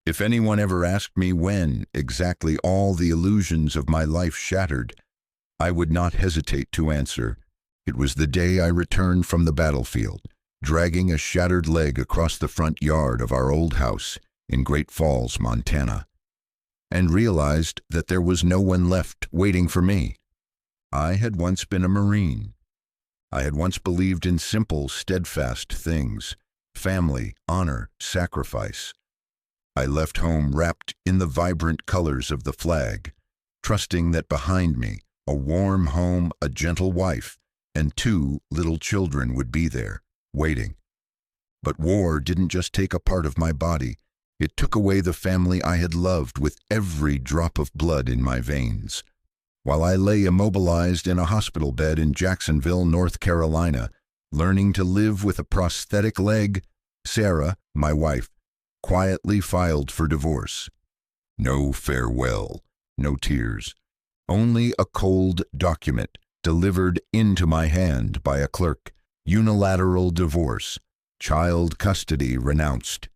If anyone ever asked me when exactly all the illusions of my life shattered, I would not hesitate to answer. It was the day I returned from the battlefield, dragging a shattered leg across the front yard of our old house in Great Falls, Montana, and realized that there was no one left waiting for me. I had once been a Marine. I had once believed in simple, steadfast things: family, honor, sacrifice. I left home wrapped in the vibrant colors of the flag, trusting that behind me, a warm home, a gentle wife, and 2 little children would be there, waiting. But war didn't just take a part of my body. It took away the family I had loved with every drop of blood in my veins. While I lay immobilized in a hospital bed in Jacksonville, North Carolina, learning to live with a prosthetic leg, Sarah, my wife, quietly filed for divorce. No farewell, no tears, only a cold document delivered into my hand by a clerk. Unilateral divorce, child custody renounced.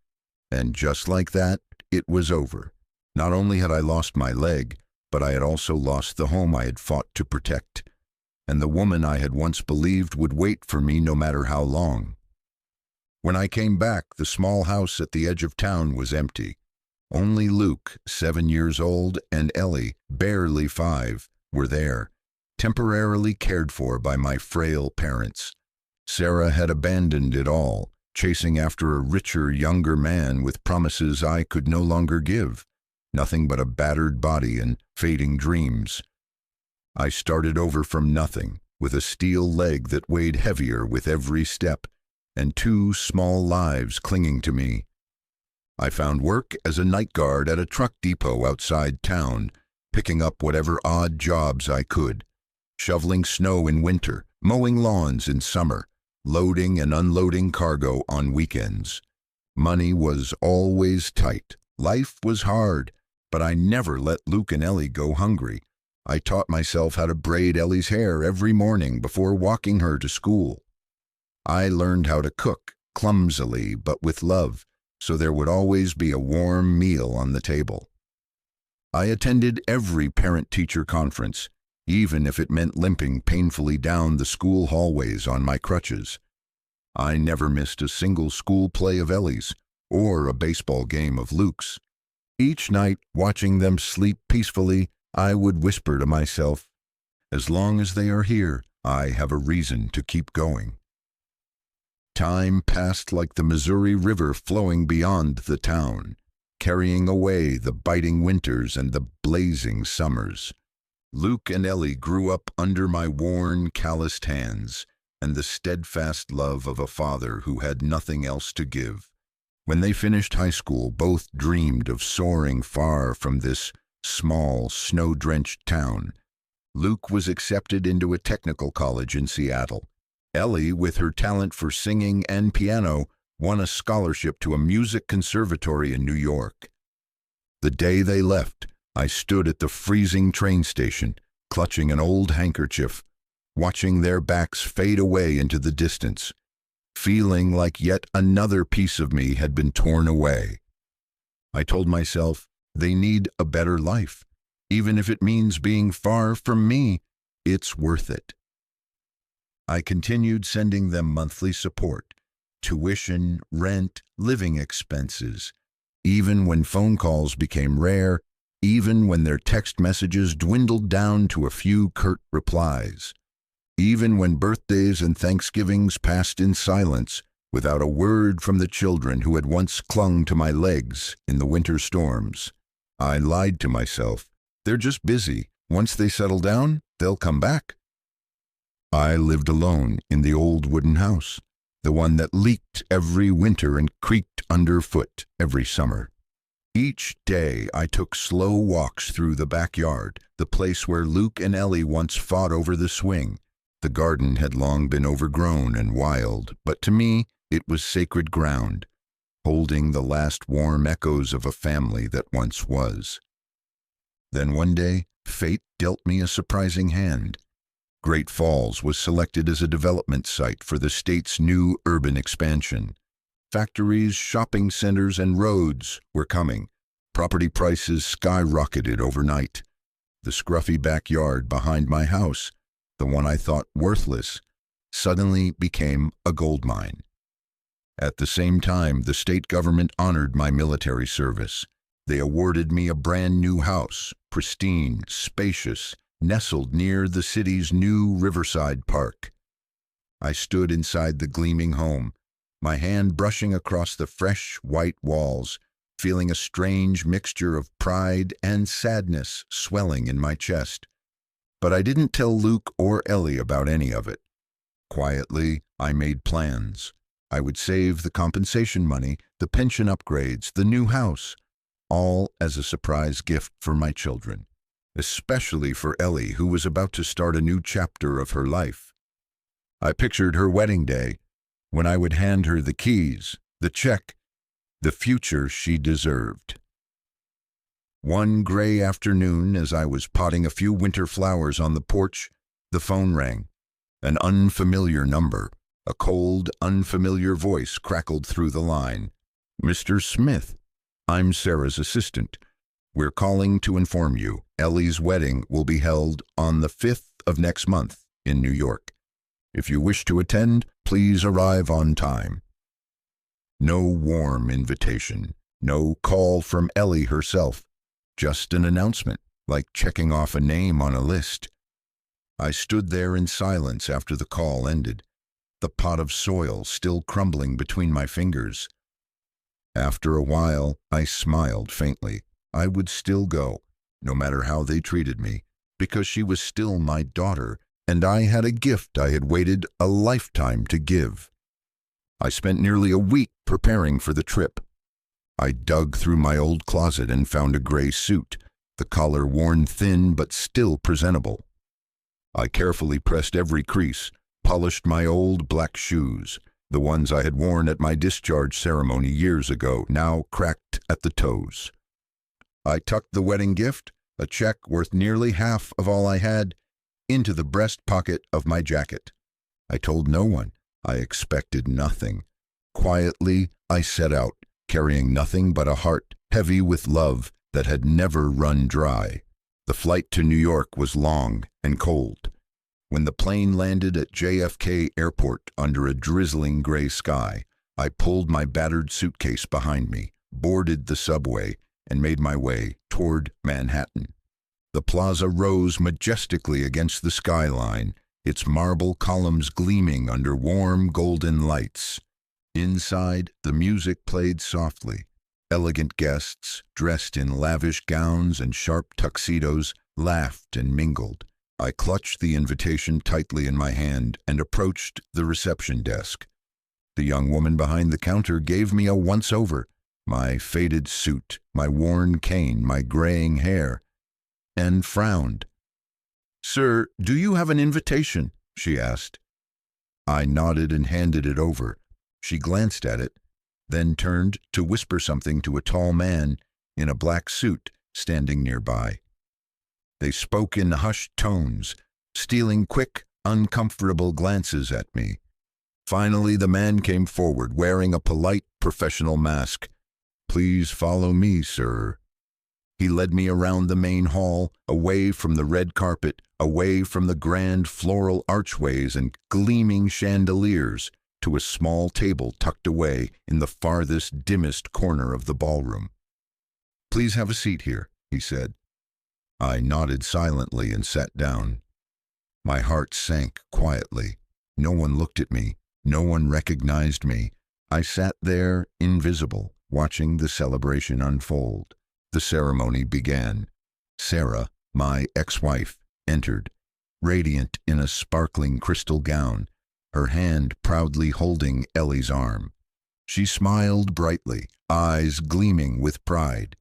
And just like that, it was over. Not only had I lost my leg, but I had also lost the home I had fought to protect, and the woman I had once believed would wait for me no matter how long. When I came back, the small house at the edge of town was empty. Only Luke, 7 years old, and Ellie, barely 5, were there, temporarily cared for by my frail parents. Sarah had abandoned it all, chasing after a richer, younger man with promises I could no longer give. Nothing but a battered body and fading dreams. I started over from nothing, with a steel leg that weighed heavier with every step, and 2 small lives clinging to me. I found work as a night guard at a truck depot outside town, picking up whatever odd jobs I could, shoveling snow in winter, mowing lawns in summer, loading and unloading cargo on weekends. Money was always tight. Life was hard, but I never let Luke and Ellie go hungry. I taught myself how to braid Ellie's hair every morning before walking her to school. I learned how to cook, clumsily but with love, so there would always be a warm meal on the table. I attended every parent-teacher conference, even if it meant limping painfully down the school hallways on my crutches. I never missed a single school play of Ellie's or a baseball game of Luke's. Each night, watching them sleep peacefully, I would whisper to myself, "As long as they are here, I have a reason to keep going." Time passed like the Missouri River flowing beyond the town, carrying away the biting winters and the blazing summers. Luke and Ellie grew up under my worn, calloused hands and the steadfast love of a father who had nothing else to give. When they finished high school, both dreamed of soaring far from this small, snow-drenched town. Luke was accepted into a technical college in Seattle. Ellie, with her talent for singing and piano, won a scholarship to a music conservatory in New York. The day they left, I stood at the freezing train station, clutching an old handkerchief, watching their backs fade away into the distance, feeling like yet another piece of me had been torn away. I told myself, they need a better life. Even if it means being far from me, it's worth it. I continued sending them monthly support, tuition, rent, living expenses, even when phone calls became rare, even when their text messages dwindled down to a few curt replies, even when birthdays and Thanksgivings passed in silence without a word from the children who had once clung to my legs in the winter storms. I lied to myself. They're just busy. Once they settle down, they'll come back. I lived alone in the old wooden house, the one that leaked every winter and creaked underfoot every summer. Each day I took slow walks through the backyard, the place where Luke and Ellie once fought over the swing. The garden had long been overgrown and wild, but to me it was sacred ground, holding the last warm echoes of a family that once was. Then one day, fate dealt me a surprising hand. Great Falls was selected as a development site for the state's new urban expansion. Factories, shopping centers, and roads were coming, Property prices skyrocketed overnight. The scruffy backyard behind my house, the one I thought worthless, suddenly became a gold mine. At the same time, the state government honored my military service. They awarded me a brand new house, pristine, spacious, nestled near the city's new Riverside Park. I stood inside the gleaming home, my hand brushing across the fresh white walls, feeling a strange mixture of pride and sadness swelling in my chest. But I didn't tell Luke or Ellie about any of it. Quietly, I made plans. I would save the compensation money, the pension upgrades, the new house, all as a surprise gift for my children, especially for Ellie, who was about to start a new chapter of her life. I pictured her wedding day, when I would hand her the keys, the check, the future she deserved. One gray afternoon, as I was potting a few winter flowers on the porch, the phone rang. An unfamiliar number. A cold, unfamiliar voice crackled through the line. "Mr. Smith, I'm Sarah's assistant. We're calling to inform you Ellie's wedding will be held on the 5th of next month in New York. If you wish to attend, please arrive on time." No warm invitation, no call from Ellie herself, just an announcement, like checking off a name on a list. I stood there in silence after the call ended, the pot of soil still crumbling between my fingers. After a while, I smiled faintly. I would still go, no matter how they treated me, because she was still my daughter, and I had a gift I had waited a lifetime to give. I spent nearly a week preparing for the trip. I dug through my old closet and found a gray suit, the collar worn thin but still presentable. I carefully pressed every crease, polished my old black shoes, the ones I had worn at my discharge ceremony years ago, now cracked at the toes. I tucked the wedding gift, a check worth nearly half of all I had, into the breast pocket of my jacket. I told no one. I expected nothing. Quietly, I set out, carrying nothing but a heart heavy with love that had never run dry. The flight to New York was long and cold. When the plane landed at JFK Airport under a drizzling gray sky, I pulled my battered suitcase behind me, boarded the subway, and made my way toward Manhattan. The plaza rose majestically against the skyline, its marble columns gleaming under warm golden lights. Inside, the music played softly. Elegant guests, dressed in lavish gowns and sharp tuxedos, laughed and mingled. I clutched the invitation tightly in my hand and approached the reception desk. The young woman behind the counter gave me a once-over, my faded suit, my worn cane, my graying hair, and frowned. "Sir, do you have an invitation?" she asked. I nodded and handed it over. She glanced at it, then turned to whisper something to a tall man in a black suit standing nearby. They spoke in hushed tones, stealing quick, uncomfortable glances at me. Finally, the man came forward, wearing a polite, professional mask. "Please follow me, sir." He led me around the main hall, away from the red carpet, away from the grand floral archways and gleaming chandeliers, to a small table tucked away in the farthest, dimmest corner of the ballroom. "Please have a seat here," he said. I nodded silently and sat down. My heart sank quietly. No one looked at me. No one recognized me. I sat there, invisible, watching the celebration unfold. The ceremony began. Sarah, my ex-wife, entered, radiant in a sparkling crystal gown, her hand proudly holding Ellie's arm. She smiled brightly, eyes gleaming with pride.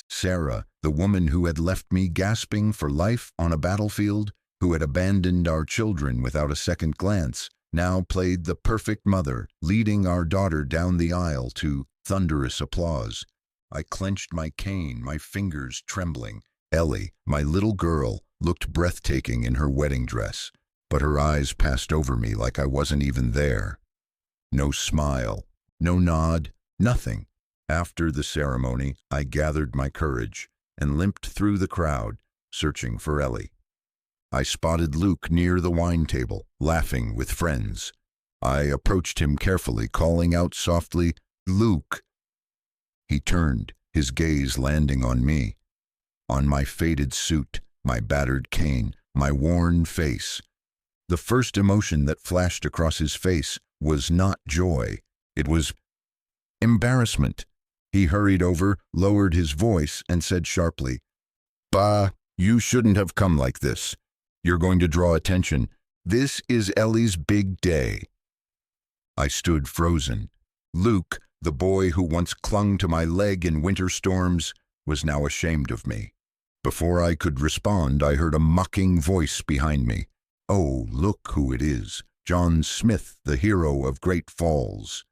Sarah, the woman who had left me gasping for life on a battlefield, who had abandoned our children without a second glance, now played the perfect mother, leading our daughter down the aisle to thunderous applause. I clenched my cane, my fingers trembling. Ellie, my little girl, looked breathtaking in her wedding dress, but her eyes passed over me like I wasn't even there. No smile, no nod, nothing. After the ceremony, I gathered my courage and limped through the crowd, searching for Ellie. I spotted Luke near the wine table, laughing with friends. I approached him carefully, calling out softly, "Luke." He turned, his gaze landing on me, on my faded suit, my battered cane, my worn face. The first emotion that flashed across his face was not joy. It was embarrassment. He hurried over, lowered his voice, and said sharply, "Bah, you shouldn't have come like this. You're going to draw attention. This is Ellie's big day." I stood frozen. Luke, the boy who once clung to my leg in winter storms, was now ashamed of me. Before I could respond, I heard a mocking voice behind me. "Oh, look who it is. John Smith, the hero of Great Falls."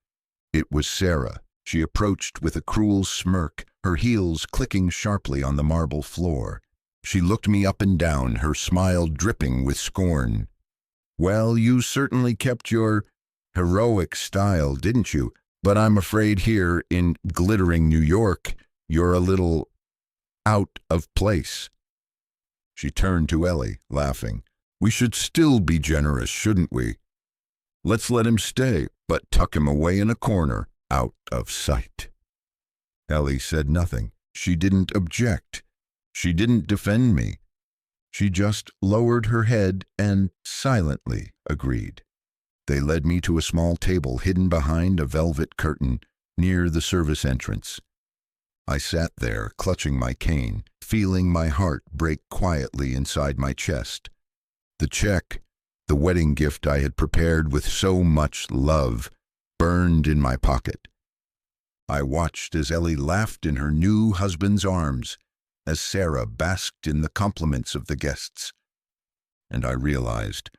It was Sarah. She approached with a cruel smirk, her heels clicking sharply on the marble floor. She looked me up and down, her smile dripping with scorn. "Well, you certainly kept your heroic style, didn't you? But I'm afraid here in glittering New York, you're a little out of place." She turned to Ellie, laughing. "We should still be generous, shouldn't we? Let's let him stay, but tuck him away in a corner, out of sight." Ellie said nothing. She didn't object. She didn't defend me. She just lowered her head and silently agreed. They led me to a small table hidden behind a velvet curtain near the service entrance. I sat there, clutching my cane, feeling my heart break quietly inside my chest. The check, the wedding gift I had prepared with so much love, burned in my pocket. I watched as Ellie laughed in her new husband's arms, as Sarah basked in the compliments of the guests. And I realized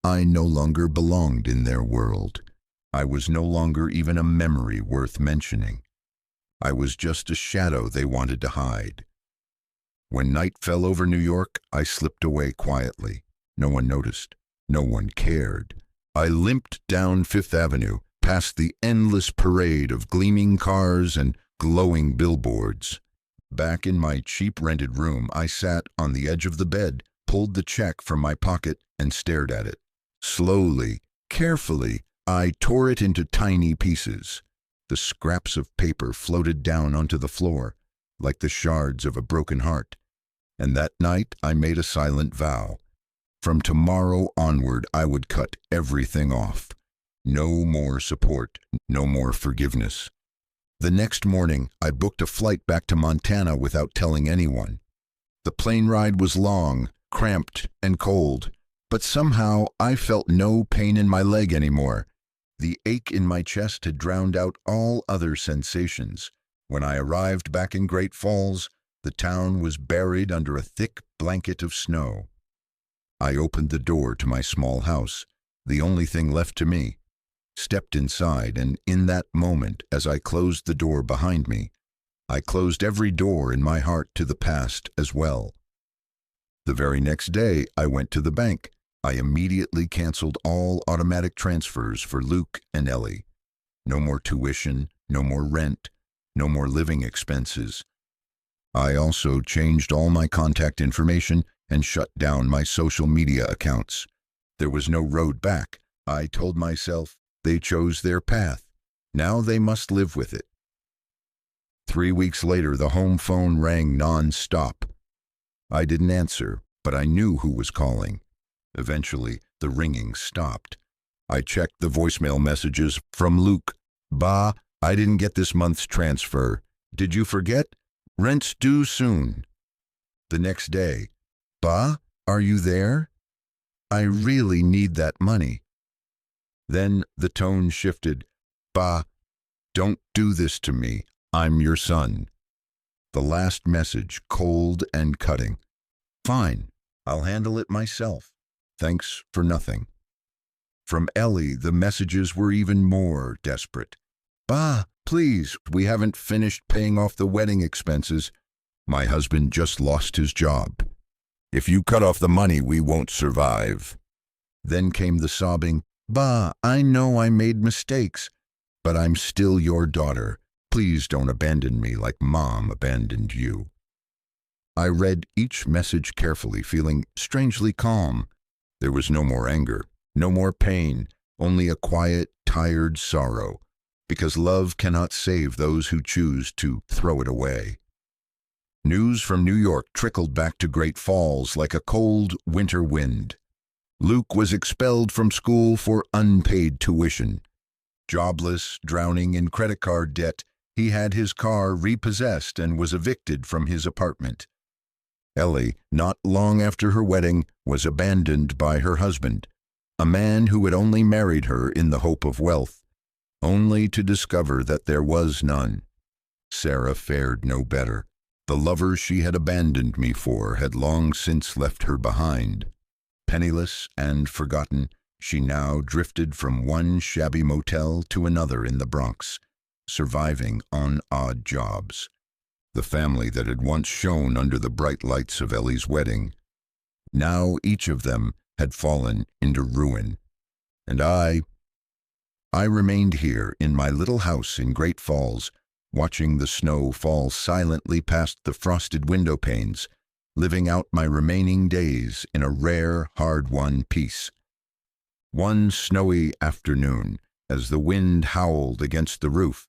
I no longer belonged in their world. I was no longer even a memory worth mentioning. I was just a shadow they wanted to hide. When night fell over New York, I slipped away quietly. No one noticed. No one cared. I limped down Fifth Avenue, past the endless parade of gleaming cars and glowing billboards. Back in my cheap rented room, I sat on the edge of the bed, pulled the check from my pocket, and stared at it. Slowly, carefully, I tore it into tiny pieces. The scraps of paper floated down onto the floor, like the shards of a broken heart. And that night I made a silent vow. From tomorrow onward, I would cut everything off. No more support, no more forgiveness. The next morning, I booked a flight back to Montana without telling anyone. The plane ride was long, cramped, and cold, but somehow I felt no pain in my leg anymore. The ache in my chest had drowned out all other sensations. When I arrived back in Great Falls, the town was buried under a thick blanket of snow. I opened the door to my small house, the only thing left to me, stepped inside, and in that moment, as I closed the door behind me, I closed every door in my heart to the past as well. The very next day, I went to the bank. I immediately canceled all automatic transfers for Luke and Ellie. No more tuition, no more rent, no more living expenses. I also changed all my contact information and shut down my social media accounts. There was no road back. I told myself they chose their path. Now they must live with it. 3 weeks later, the home phone rang non-stop. I didn't answer, but I knew who was calling. Eventually, the ringing stopped. I checked the voicemail messages from Luke. "Bah, I didn't get this month's transfer. Did you forget? Rent's due soon." The next day, "Bah, are you there? I really need that money." Then the tone shifted. "Bah, don't do this to me. I'm your son." The last message, cold and cutting. "Fine, I'll handle it myself. Thanks for nothing." From Ellie, the messages were even more desperate. "Bah, please, we haven't finished paying off the wedding expenses. My husband just lost his job. If you cut off the money, we won't survive." Then came the sobbing, "Bah, I know I made mistakes, but I'm still your daughter. Please don't abandon me like Mom abandoned you. I read each message carefully, feeling strangely calm. There was no more anger, no more pain, only a quiet, tired sorrow, because love cannot save those who choose to throw it away. News from New York trickled back to Great Falls like a cold winter wind. Luke was expelled from school for unpaid tuition. Jobless, drowning in credit card debt, he had his car repossessed and was evicted from his apartment. Ellie, not long after her wedding, was abandoned by her husband, a man who had only married her in the hope of wealth, only to discover that there was none. Sarah fared no better. The lover she had abandoned me for had long since left her behind. Penniless and forgotten, she now drifted from one shabby motel to another in the Bronx, surviving on odd jobs. The family that had once shone under the bright lights of Ellie's wedding, now each of them had fallen into ruin. And I remained here in my little house in Great Falls, watching the snow fall silently past the frosted window panes, living out my remaining days in a rare, hard-won peace. One snowy afternoon, as the wind howled against the roof,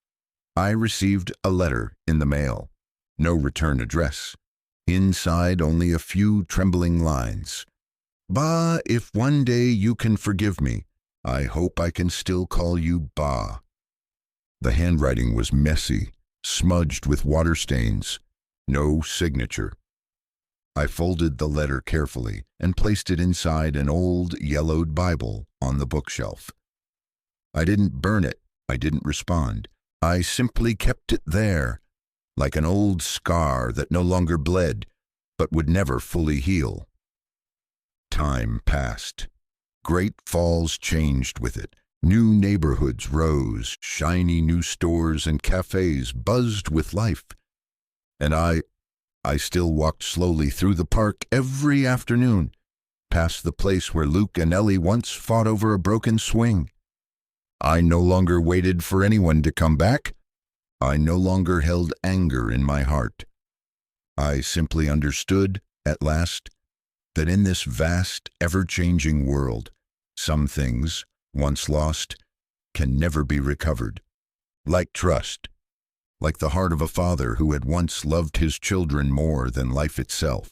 I received a letter in the mail. No return address. Inside only a few trembling lines. "Ba, if one day you can forgive me, I hope I can still call you Ba." The handwriting was messy, smudged with water stains. No signature. I folded the letter carefully and placed it inside an old, yellowed Bible on the bookshelf. I didn't burn it. I didn't respond. I simply kept it there, like an old scar that no longer bled, but would never fully heal. Time passed. Great Falls changed with it. New neighborhoods rose, shiny new stores and cafes buzzed with life. And I still walked slowly through the park every afternoon, past the place where Luke and Ellie once fought over a broken swing. I no longer waited for anyone to come back. I no longer held anger in my heart. I simply understood, at last, that in this vast, ever-changing world, some things, once lost, can never be recovered. Like trust, like the heart of a father who had once loved his children more than life itself.